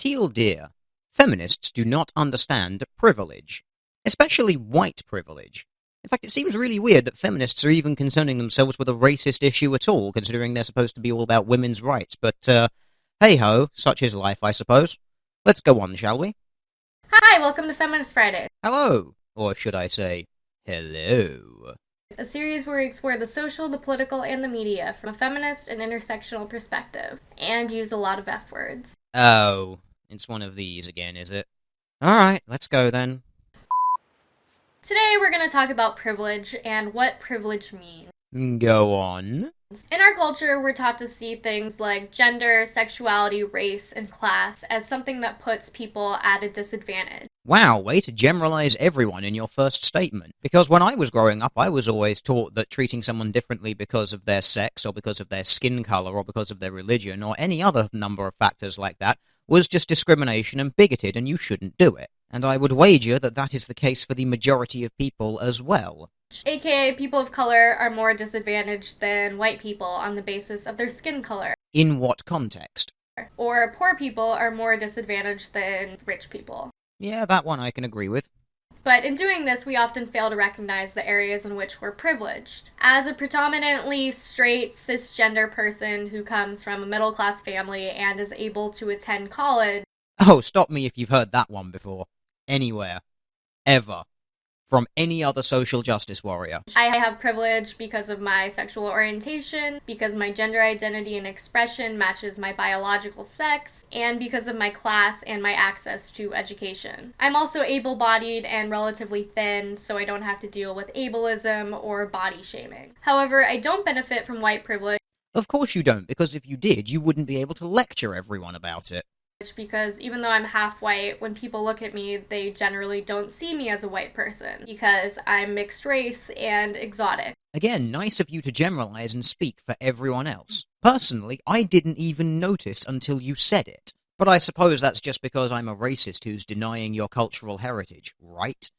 Teal dear, feminists do not understand privilege, especially white privilege. In fact, it seems really weird that feminists are even concerning themselves with a racist issue at all, considering they're supposed to be all about women's rights, but, hey-ho, such is life, I suppose. Let's go on, shall we? Hi, welcome to Feminist Friday. Hello, or should I say, hello. A series where we explore the social, the political, and the media from a feminist and intersectional perspective, and use a lot of F-words. Oh, it's one of these again, is it? Alright, let's go then. Today we're going to talk about privilege and what privilege means. Go on. In our culture, we're taught to see things like gender, sexuality, race, and class as something that puts people at a disadvantage. Wow, way to generalize everyone in your first statement. Because when I was growing up, I was always taught that treating someone differently because of their sex, or because of their skin color, or because of their religion, or any other number of factors like that, was just discrimination and bigoted, and you shouldn't do it. And I would wager that that is the case for the majority of people as well. AKA, people of color are more disadvantaged than white people on the basis of their skin color. In what context? Or poor people are more disadvantaged than rich people. Yeah, that one I can agree with. But in doing this, we often fail to recognize the areas in which we're privileged. As a predominantly straight, cisgender person who comes from a middle-class family and is able to attend college... Oh, stop me if you've heard that one before. Anywhere. Ever. From any other social justice warrior. I have privilege because of my sexual orientation, because my gender identity and expression matches my biological sex, and because of my class and my access to education. I'm also able-bodied and relatively thin, so I don't have to deal with ableism or body shaming. However, I don't benefit from white privilege. Of course you don't, because if you did, you wouldn't be able to lecture everyone about it. Because even though I'm half white, when people look at me, they generally don't see me as a white person, because I'm mixed race and exotic. Again, nice of you to generalize and speak for everyone else. Personally, I didn't even notice until you said it. But I suppose that's just because I'm a racist who's denying your cultural heritage, right?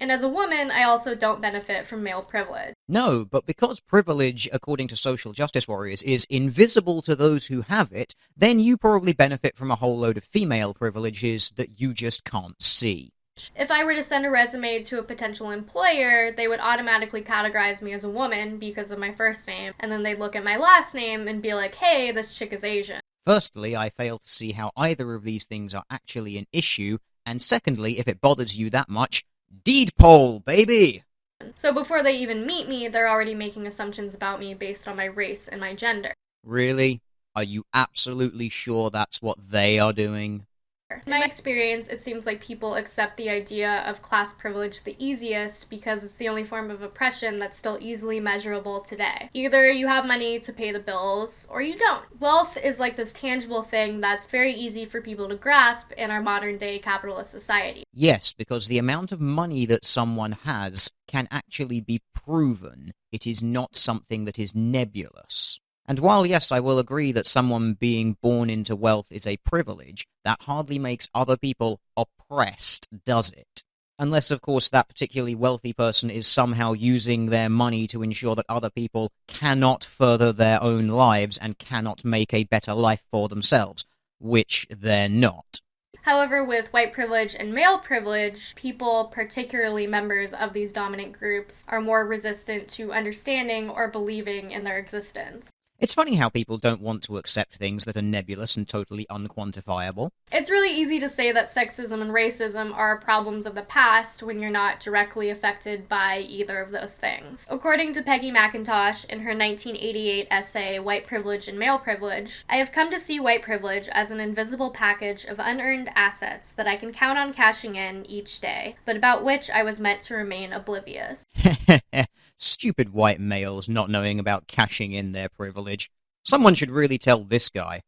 And as a woman, I also don't benefit from male privilege. No, but because privilege, according to social justice warriors, is invisible to those who have it, then you probably benefit from a whole load of female privileges that you just can't see. If I were to send a resume to a potential employer, they would automatically categorize me as a woman because of my first name, and then they'd look at my last name and be like, hey, this chick is Asian. Firstly, I fail to see how either of these things are actually an issue, and secondly, if it bothers you that much, deed poll, baby! So before they even meet me, they're already making assumptions about me based on my race and my gender. Really? Are you absolutely sure that's what they are doing? In my experience, it seems like people accept the idea of class privilege the easiest because it's the only form of oppression that's still easily measurable today. Either you have money to pay the bills, or you don't. Wealth is like this tangible thing that's very easy for people to grasp in our modern-day capitalist society. Yes, because the amount of money that someone has can actually be proven. It is not something that is nebulous. And while, yes, I will agree that someone being born into wealth is a privilege, that hardly makes other people oppressed, does it? Unless, of course, that particularly wealthy person is somehow using their money to ensure that other people cannot further their own lives and cannot make a better life for themselves, which they're not. However, with white privilege and male privilege, people, particularly members of these dominant groups, are more resistant to understanding or believing in their existence. It's funny how people don't want to accept things that are nebulous and totally unquantifiable. It's really easy to say that sexism and racism are problems of the past when you're not directly affected by either of those things. According to Peggy McIntosh in her 1988 essay, White Privilege and Male Privilege, I have come to see white privilege as an invisible package of unearned assets that I can count on cashing in each day, but about which I was meant to remain oblivious. Stupid white males not knowing about cashing in their privilege. Someone should really tell this guy.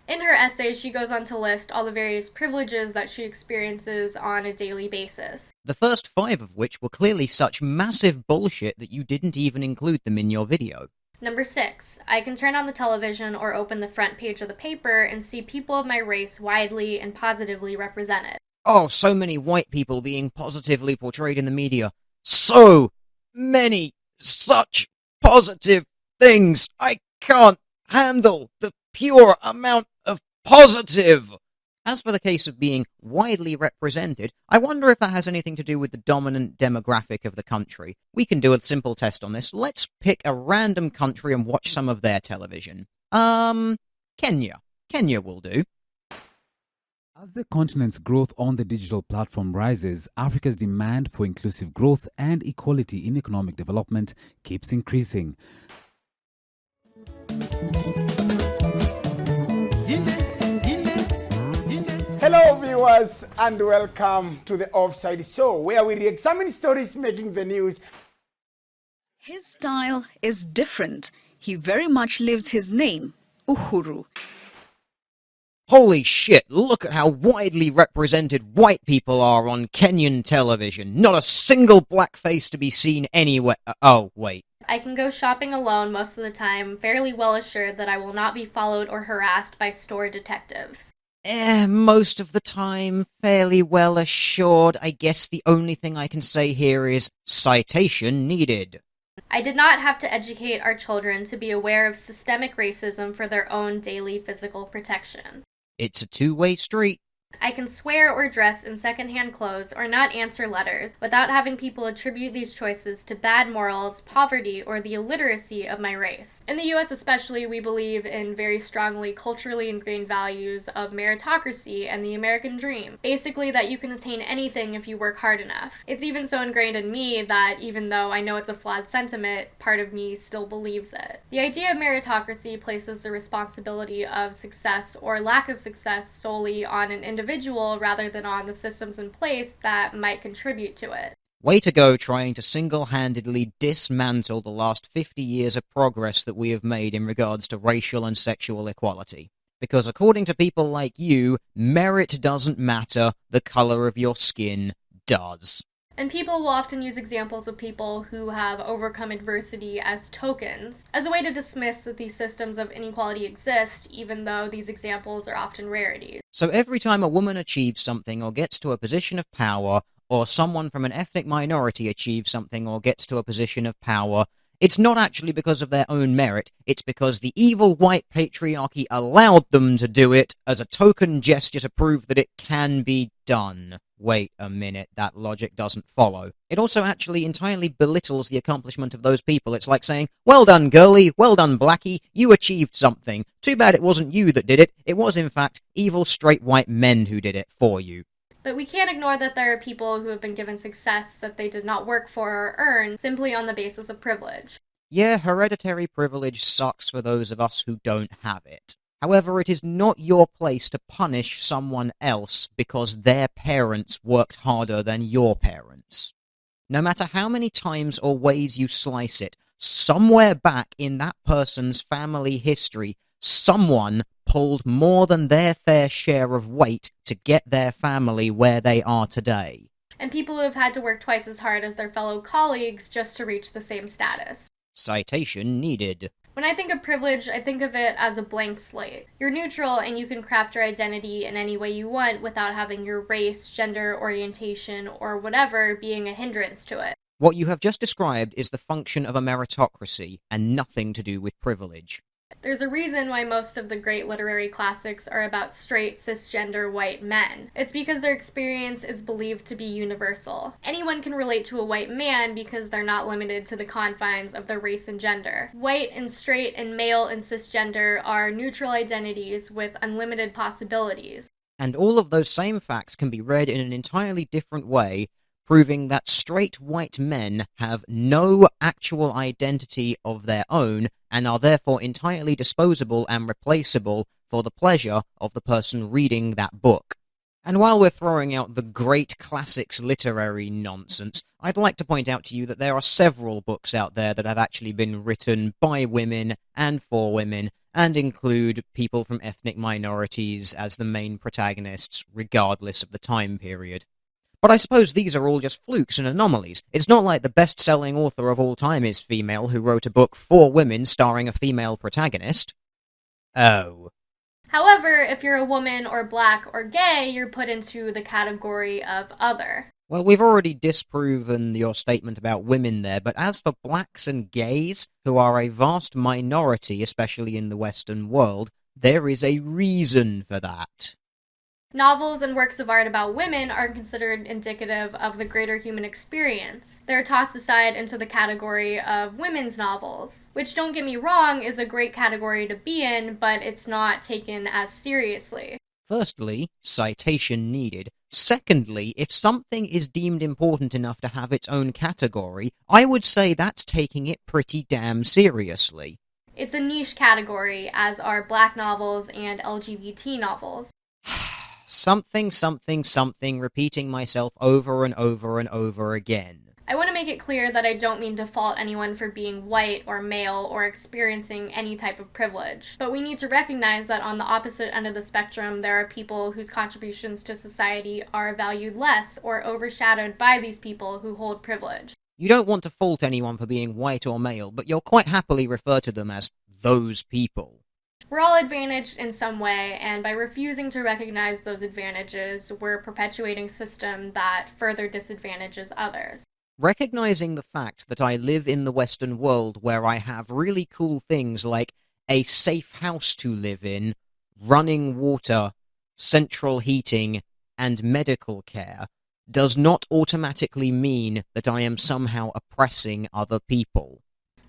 In her essay, she goes on to list all the various privileges that she experiences on a daily basis. The first 5 of which were clearly such massive bullshit that you didn't even include them in your video. Number 6, I can turn on the television or open the front page of the paper and see people of my race widely and positively represented. Oh, so many white people being positively portrayed in the media. So many such positive things. I can't handle the pure amount of positive. As for the case of being widely represented, I wonder if that has anything to do with the dominant demographic of the country. We can do a simple test on this. Let's pick a random country and watch some of their television. Kenya. Kenya will do. As the continent's growth on the digital platform rises, Africa's demand for inclusive growth and equality in economic development keeps increasing. Hello viewers and welcome to the Offside Show, where we re-examine stories making the news. His style is different. He very much lives his name, Uhuru. Holy shit, look at how widely represented white people are on Kenyan television. Not a single black face to be seen anywhere. Oh, wait. I can go shopping alone most of the time, fairly well assured that I will not be followed or harassed by store detectives. Most of the time, fairly well assured. I guess the only thing I can say here is citation needed. I did not have to educate our children to be aware of systemic racism for their own daily physical protection. It's a two-way street. I can swear or dress in secondhand clothes or not answer letters without having people attribute these choices to bad morals, poverty, or the illiteracy of my race. In the US especially, we believe in very strongly culturally ingrained values of meritocracy and the American dream. Basically that you can attain anything if you work hard enough. It's even so ingrained in me that even though I know it's a flawed sentiment, part of me still believes it. The idea of meritocracy places the responsibility of success or lack of success solely on an individual rather than on the systems in place that might contribute to it. Way to go trying to single-handedly dismantle the last 50 years of progress that we have made in regards to racial and sexual equality. Because according to people like you, merit doesn't matter, the color of your skin does. And people will often use examples of people who have overcome adversity as tokens, as a way to dismiss that these systems of inequality exist, even though these examples are often rarities. So every time a woman achieves something or gets to a position of power, or someone from an ethnic minority achieves something or gets to a position of power, it's not actually because of their own merit, it's because the evil white patriarchy allowed them to do it as a token gesture to prove that it can be done. Wait a minute, that logic doesn't follow. It also actually entirely belittles the accomplishment of those people. It's like saying, well done, girlie, well done, blackie, you achieved something. Too bad it wasn't you that did it. It was, in fact, evil straight white men who did it for you. But we can't ignore that there are people who have been given success that they did not work for or earn simply on the basis of privilege. Yeah, hereditary privilege sucks for those of us who don't have it. However, it is not your place to punish someone else because their parents worked harder than your parents. No matter how many times or ways you slice it, somewhere back in that person's family history, someone pulled more than their fair share of weight to get their family where they are today. And people who have had to work twice as hard as their fellow colleagues just to reach the same status. Citation needed. When I think of privilege, I think of it as a blank slate. You're neutral and you can craft your identity in any way you want without having your race, gender, orientation, or whatever being a hindrance to it. What you have just described is the function of a meritocracy and nothing to do with privilege. There's a reason why most of the great literary classics are about straight, cisgender white men. It's because their experience is believed to be universal. Anyone can relate to a white man because they're not limited to the confines of their race and gender. White and straight and male and cisgender are neutral identities with unlimited possibilities. And all of those same facts can be read in an entirely different way, proving that straight white men have no actual identity of their own and are therefore entirely disposable and replaceable for the pleasure of the person reading that book. And while we're throwing out the great classics literary nonsense, I'd like to point out to you that there are several books out there that have actually been written by women and for women, and include people from ethnic minorities as the main protagonists, regardless of the time period. But I suppose these are all just flukes and anomalies. It's not like the best-selling author of all time is female who wrote a book for women starring a female protagonist. Oh. However, if you're a woman or black or gay, you're put into the category of other. Well, we've already disproven your statement about women there, but as for blacks and gays, who are a vast minority, especially in the Western world, there is a reason for that. Novels and works of art about women are considered indicative of the greater human experience. They're tossed aside into the category of women's novels, which, don't get me wrong, is a great category to be in, but it's not taken as seriously. Firstly, citation needed. Secondly, if something is deemed important enough to have its own category, I would say that's taking it pretty damn seriously. It's a niche category, as are black novels and LGBT novels. Something, something, something, repeating myself over and over and over again. I want to make it clear that I don't mean to fault anyone for being white or male or experiencing any type of privilege, but we need to recognize that on the opposite end of the spectrum, there are people whose contributions to society are valued less or overshadowed by these people who hold privilege. You don't want to fault anyone for being white or male, but you'll quite happily refer to them as those people. We're all advantaged in some way, and by refusing to recognize those advantages, we're perpetuating a system that further disadvantages others. Recognizing the fact that I live in the Western world where I have really cool things like a safe house to live in, running water, central heating, and medical care does not automatically mean that I am somehow oppressing other people.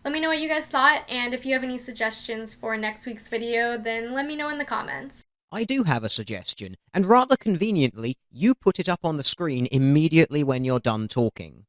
Let me know what you guys thought, and if you have any suggestions for next week's video, then let me know in the comments. I do have a suggestion, and rather conveniently, you put it up on the screen immediately when you're done talking.